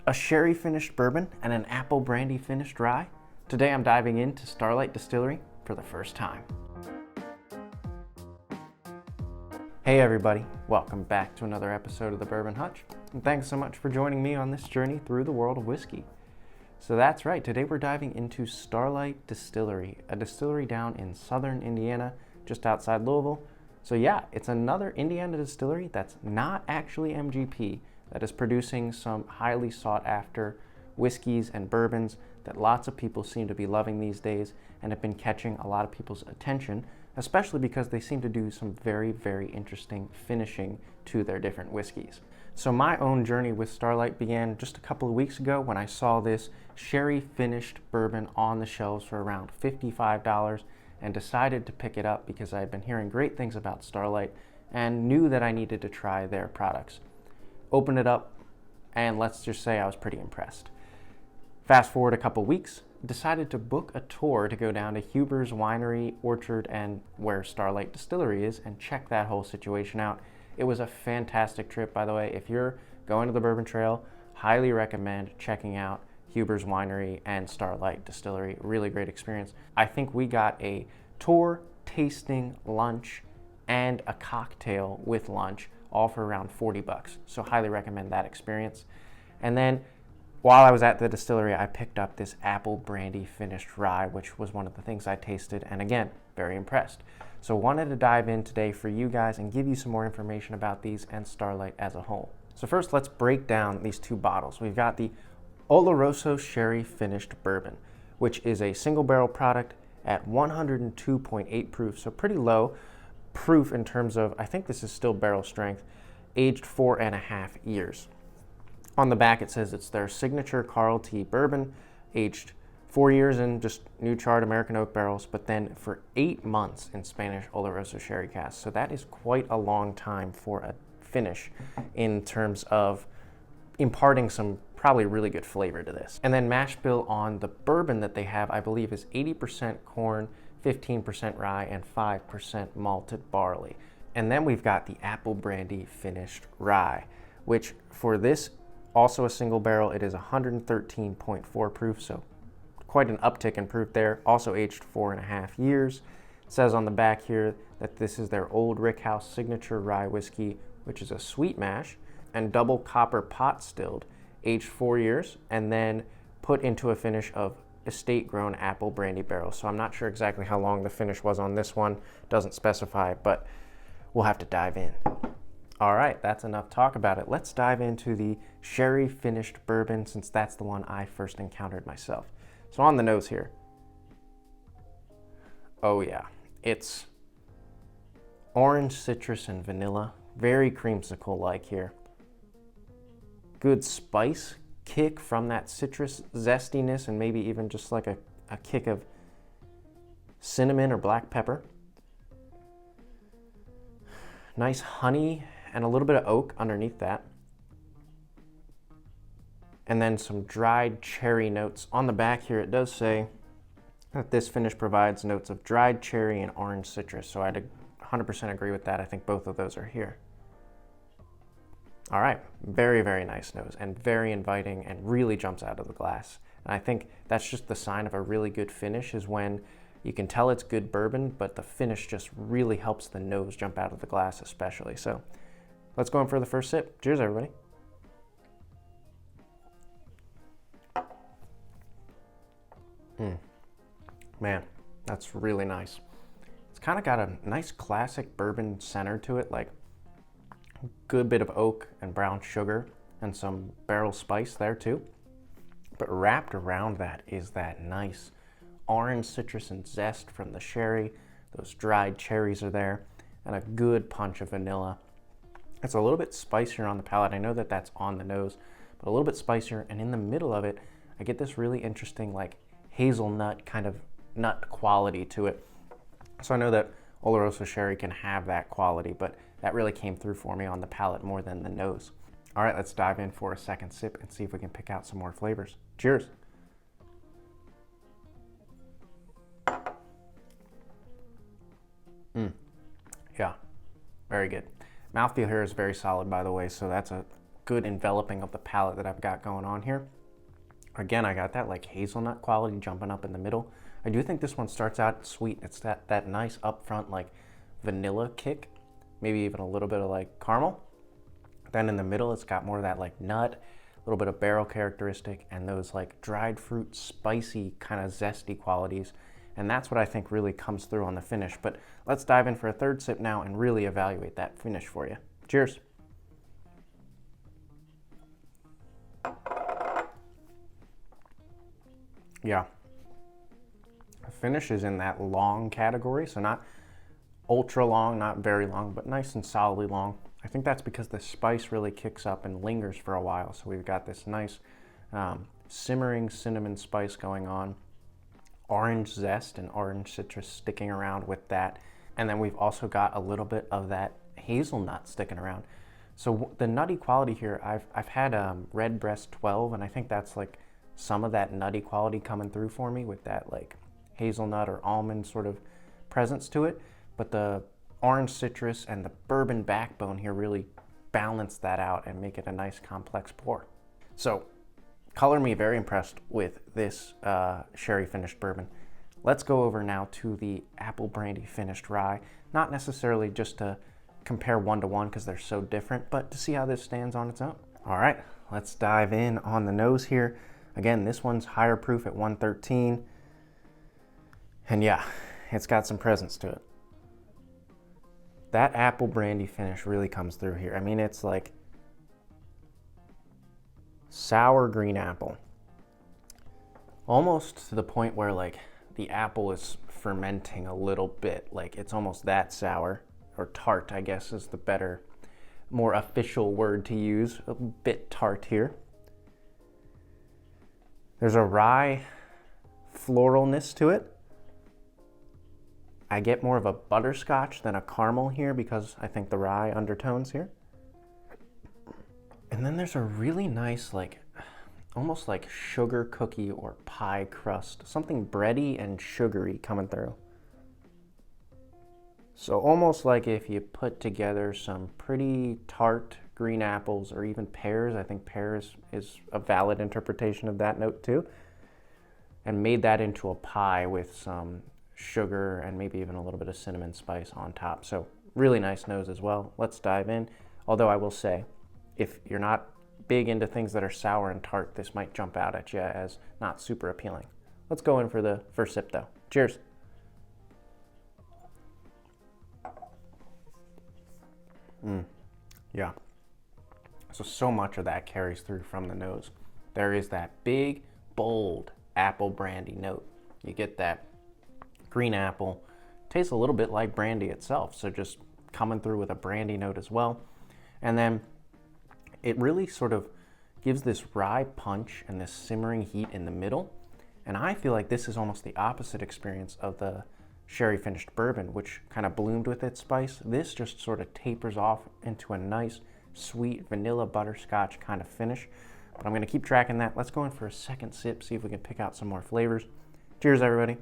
a Sherry Finished Bourbon, and an Apple Brandy Finished Rye. Today I'm diving into Starlight Distillery for the first time. Hey everybody, welcome back to another episode of the Bourbon Hutch, and thanks so much for joining me on this journey through the world of whiskey. So that's right, today we're diving into Starlight Distillery, a distillery down in southern Indiana, just outside Louisville. So yeah, it's another Indiana distillery that's not actually MGP, that is producing some highly sought after whiskeys and bourbons that lots of people seem to be loving these days and have been catching a lot of people's attention, especially because they seem to do some very, very interesting finishing to their different whiskeys. So my own journey with Starlight began just a couple of weeks ago when I saw this Sherry Finished Bourbon on the shelves for around $55 and decided to pick it up because I had been hearing great things about Starlight and knew that I needed to try their products. Opened it up, and let's just say I was pretty impressed. Fast forward a couple weeks, decided to book a tour to go down to Huber's Winery, Orchard, and where Starlight Distillery is, and check that whole situation out. It was a fantastic trip, by the way. If you're going to the Bourbon Trail, highly recommend checking out Huber's Winery and Starlight Distillery. Really great experience. I think we got a tour, tasting, lunch, and a cocktail with lunch, all for around $40. So highly recommend that experience. And then while I was at the distillery, I picked up this Apple Brandy Finished Rye, which was one of the things I tasted, and again, very impressed. So wanted to dive in today for you guys and give you some more information about these and Starlight as a whole. So first, let's break down these two bottles. We've got the Oloroso Sherry Finished Bourbon, which is a single barrel product at 102.8 proof, so pretty low proof in terms of, I think this is still barrel strength, aged 4.5 years. On the back it says it's their signature Carl T bourbon, aged 4 years in just new charred American oak barrels, but then for 8 months in Spanish Oloroso sherry casks. So that is quite a long time for a finish in terms of imparting some probably really good flavor to this. And then mash bill on the bourbon that they have, I believe, is 80% corn, 15% rye, and 5% malted barley. And then we've got the Apple Brandy Finished Rye, which for this, also a single barrel, it is 113.4 proof, so quite an uptick in proof there. Also aged 4.5 years. It says on the back here that this is their Old Rickhouse signature rye whiskey, which is a sweet mash and double copper pot stilled, aged 4 years, and then put into a finish of estate-grown apple brandy barrels. So I'm not sure exactly how long the finish was on this one. Doesn't specify, but we'll have to dive in. All right, that's enough talk about it. Let's dive into the Sherry Finished Bourbon, since that's the one I first encountered myself. So on the nose here. Oh yeah, it's orange, citrus, and vanilla. Very creamsicle-like here. Good spice kick from that citrus zestiness, and maybe even just like a kick of cinnamon or black pepper. Nice honey and a little bit of oak underneath that. And then some dried cherry notes. On the back here it does say that this finish provides notes of dried cherry and orange citrus, so I'd 100% agree with that. I think both of those are here. All right, very, very nice nose and very inviting and really jumps out of the glass. And I think that's just the sign of a really good finish, is when you can tell it's good bourbon, but the finish just really helps the nose jump out of the glass especially. So let's go in for the first sip. Cheers, everybody. Man, that's really nice. It's kind of got a nice classic bourbon center to it, like good bit of oak and brown sugar and some barrel spice there too. But wrapped around that is that nice orange citrus and zest from the sherry. Those dried cherries are there, and a good punch of vanilla. It's a little bit spicier on the palate. I know that that's on the nose, but a little bit spicier. And in the middle of it, I get this really interesting like hazelnut kind of nut quality to it. So I know that Oloroso sherry can have that quality, but that really came through for me on the palate more than the nose. All right, let's dive in for a second sip and see if we can pick out some more flavors. Cheers. Yeah, very good. Mouthfeel here is very solid, by the way, so that's a good enveloping of the palate that I've got going on here. Again, I got that like hazelnut quality jumping up in the middle. I do think this one starts out sweet. It's that nice upfront like vanilla kick, maybe even a little bit of like caramel. Then in the middle, it's got more of that like nut, a little bit of barrel characteristic, and those like dried fruit, spicy kind of zesty qualities. And that's what I think really comes through on the finish. But let's dive in for a third sip now and really evaluate that finish for you. Cheers. Yeah, the finish is in that long category, so not ultra long, not very long, but nice and solidly long. I think that's because the spice really kicks up and lingers for a while. So we've got this nice simmering cinnamon spice going on, orange zest and orange citrus sticking around with that. And then we've also got a little bit of that hazelnut sticking around. So the nutty quality here, I've had Redbreast 12, and I think that's like some of that nutty quality coming through for me with that like hazelnut or almond sort of presence to it. But the orange citrus and the bourbon backbone here really balance that out and make it a nice complex pour. So color me very impressed with this Sherry Finished Bourbon. Let's go over now to the Apple Brandy Finished Rye. Not necessarily just to compare one to one because they're so different, but to see how this stands on its own. All right, let's dive in on the nose here. Again, this one's higher proof at 113. And yeah, it's got some presence to it. That apple brandy finish really comes through here. I mean, it's like sour green apple. Almost to the point where like the apple is fermenting a little bit. Like it's almost that sour, or tart, I guess is the better, more official word to use. A bit tart here. There's a rye floralness to it. I get more of a butterscotch than a caramel here because I think the rye undertones here. And then there's a really nice, like, almost like sugar cookie or pie crust, something bready and sugary coming through. So almost like if you put together some pretty tart green apples or even pears, I think pears is a valid interpretation of that note too, and made that into a pie with some sugar and maybe even a little bit of cinnamon spice on top. So really nice nose as well. Let's dive in. Although I will say, if you're not big into things that are sour and tart, this might jump out at you as not super appealing. Let's go in for the first sip though. Cheers. Yeah. So much of that carries through from the nose. There is that big, bold apple brandy note. You get that green apple. Tastes a little bit like brandy itself, so just coming through with a brandy note as well. And then it really sort of gives this rye punch and this simmering heat in the middle. And I feel like this is almost the opposite experience of the Sherry Finished Bourbon, which kind of bloomed with its spice. This just sort of tapers off into a nice, sweet vanilla butterscotch kind of finish. But I'm going to keep tracking that. Let's go in for a second sip, see if we can pick out some more flavors. Cheers, everybody.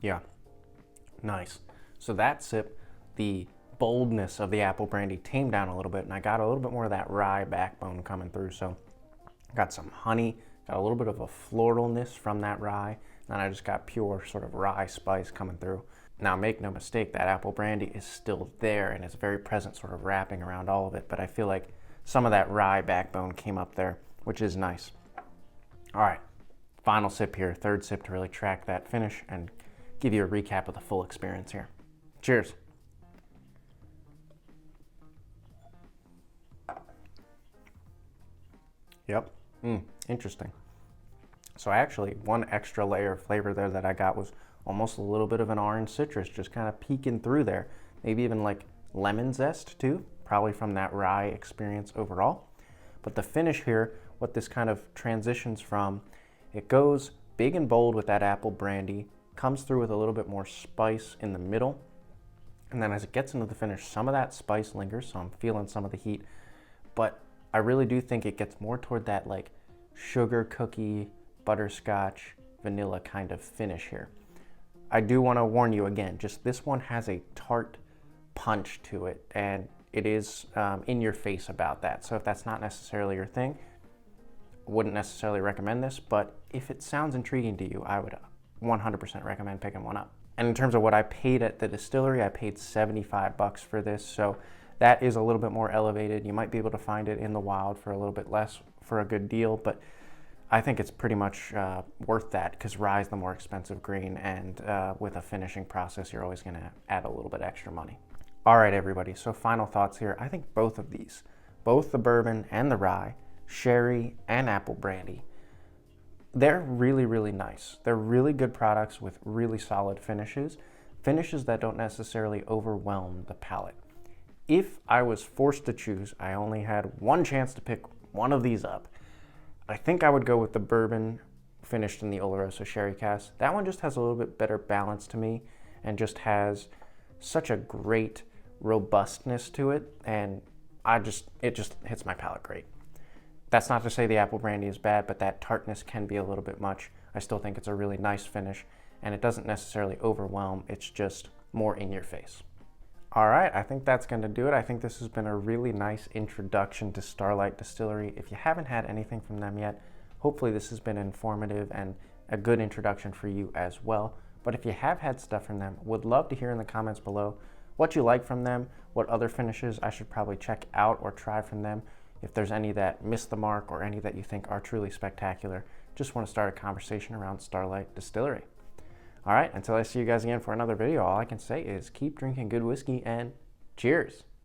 Yeah, nice. So that sip, the boldness of the apple brandy tamed down a little bit, and I got a little bit more of that rye backbone coming through. So got some honey, got a little bit of a floralness from that rye, and I just got pure sort of rye spice coming through. Now make no mistake, that apple brandy is still there and it's very present, sort of wrapping around all of it, but I feel like some of that rye backbone came up there, which is nice. All right, final sip here, third sip to really track that finish and give you a recap of the full experience here. Cheers. Yep, interesting. So actually, one extra layer of flavor there that I got was almost a little bit of an orange citrus, just kind of peeking through there. Maybe even like lemon zest too, probably from that rye experience overall. But the finish here, what this kind of transitions from, it goes big and bold with that apple brandy, comes through with a little bit more spice in the middle. And then as it gets into the finish, some of that spice lingers, so I'm feeling some of the heat. But I really do think it gets more toward that like sugar cookie, butterscotch, vanilla kind of finish here. I do want to warn you again, just this one has a tart punch to it, and it is in your face about that. So if that's not necessarily your thing, wouldn't necessarily recommend this, but if it sounds intriguing to you, I would 100% recommend picking one up. And in terms of what I paid at the distillery, I paid $75 for this, so that is a little bit more elevated. You might be able to find it in the wild for a little bit less for a good deal, but I think it's pretty much worth that because rye is the more expensive grain, and with a finishing process, you're always gonna add a little bit extra money. All right, everybody, so final thoughts here. I think both of these, both the bourbon and the rye, sherry and apple brandy, they're really, really nice. They're really good products with really solid finishes that don't necessarily overwhelm the palate. If I was forced to choose, I only had one chance to pick one of these up, I think I would go with the bourbon finished in the Oloroso sherry cask. That one just has a little bit better balance to me and just has such a great robustness to it, and it just hits my palate great. That's not to say the apple brandy is bad, but that tartness can be a little bit much. I still think it's a really nice finish, and it doesn't necessarily overwhelm, it's just more in your face. All right, I think that's going to do it. I think this has been a really nice introduction to Starlight Distillery. If you haven't had anything from them yet, hopefully this has been informative and a good introduction for you as well. But if you have had stuff from them, would love to hear in the comments below what you like from them, what other finishes I should probably check out or try from them. If there's any that missed the mark or any that you think are truly spectacular, just want to start a conversation around Starlight Distillery. All right, until I see you guys again for another video, all I can say is keep drinking good whiskey and cheers.